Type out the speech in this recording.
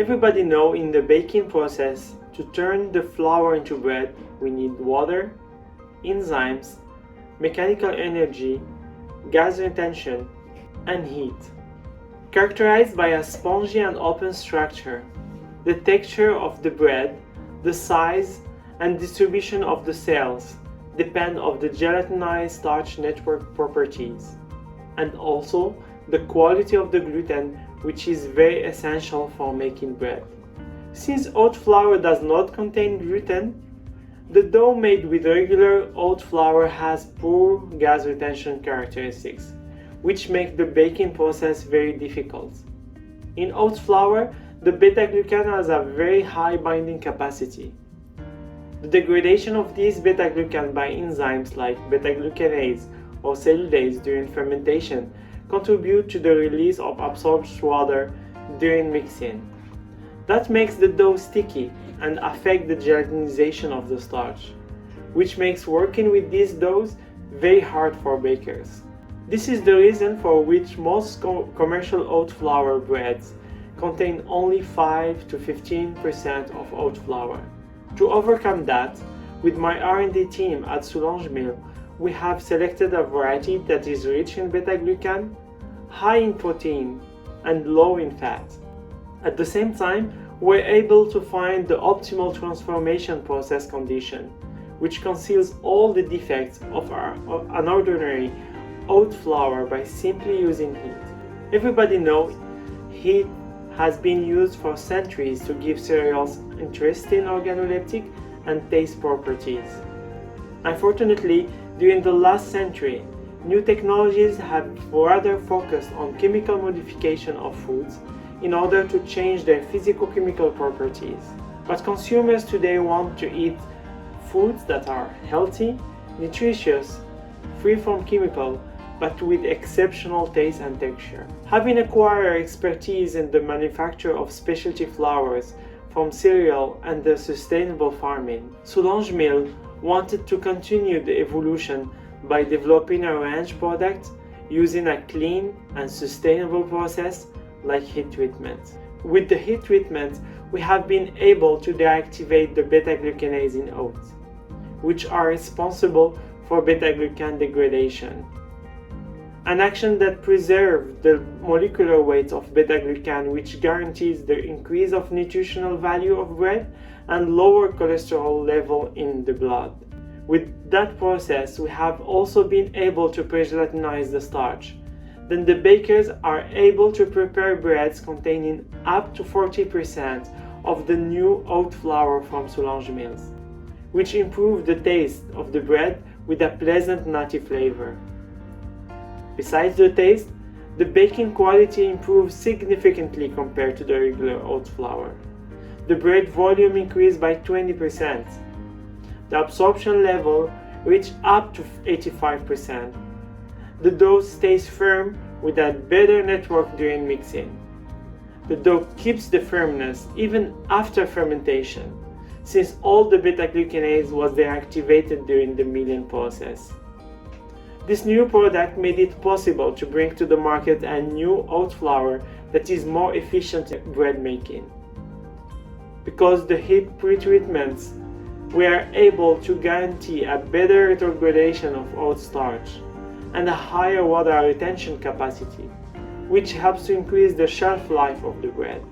Everybody knows in the baking process, to turn the flour into bread, we need water, enzymes, mechanical energy, gas retention, and heat. Characterized by a spongy and open structure, the texture of the bread, the size, and distribution of the cells depend on the gelatinized starch network properties, and also the quality of the gluten, which is very essential for making bread. Since oat flour does not contain gluten, the dough made with regular oat flour has poor gas retention characteristics, which make the baking process very difficult. In oat flour, the beta-glucan has a very high binding capacity. The degradation of these beta-glucan by enzymes like beta-glucanase or cellulase during fermentation contribute to the release of absorbed water during mixing. That makes the dough sticky and affect the gelatinization of the starch, which makes working with these doughs very hard for bakers. This is the reason for which most commercial oat flour breads contain only 5 to 15% of oat flour. To overcome that, with my R&D team at Soulanges Mills, we have selected a variety that is rich in beta-glucan, high in protein, and low in fat. At the same time, we're able to find the optimal transformation process condition, which conceals all the defects of an ordinary oat flour by simply using heat. Everybody knows heat has been used for centuries to give cereals interesting organoleptic and taste properties. Unfortunately, during the last century, new technologies have rather focused on chemical modification of foods in order to change their physicochemical properties. But consumers today want to eat foods that are healthy, nutritious, free from chemical, but with exceptional taste and texture. Having acquired expertise in the manufacture of specialty flours from cereal and the sustainable farming, Soulanges Mills wanted to continue the evolution by developing a range product using a clean and sustainable process like heat treatment. With the heat treatment, we have been able to deactivate the beta-glucanase in oats, which are responsible for beta-glucan degradation. An action that preserves the molecular weight of beta-glucan, which guarantees the increase of nutritional value of bread and lower cholesterol level in the blood. With that process, we have also been able to pre-gelatinize the starch. Then the bakers are able to prepare breads containing up to 40% of the new oat flour from Soulanges Mills, which improve the taste of the bread with a pleasant nutty flavor. Besides the taste, the baking quality improves significantly compared to the regular oat flour. The bread volume increased by 20%. The absorption level reached up to 85%. The dough stays firm with a better network during mixing. The dough keeps the firmness even after fermentation, since all the beta-glucanase was deactivated during the milling process. This new product made it possible to bring to the market a new oat flour that is more efficient in bread making. Because the heat pre-treatments, we are able to guarantee a better retrogradation of oat starch and a higher water retention capacity, which helps to increase the shelf life of the bread.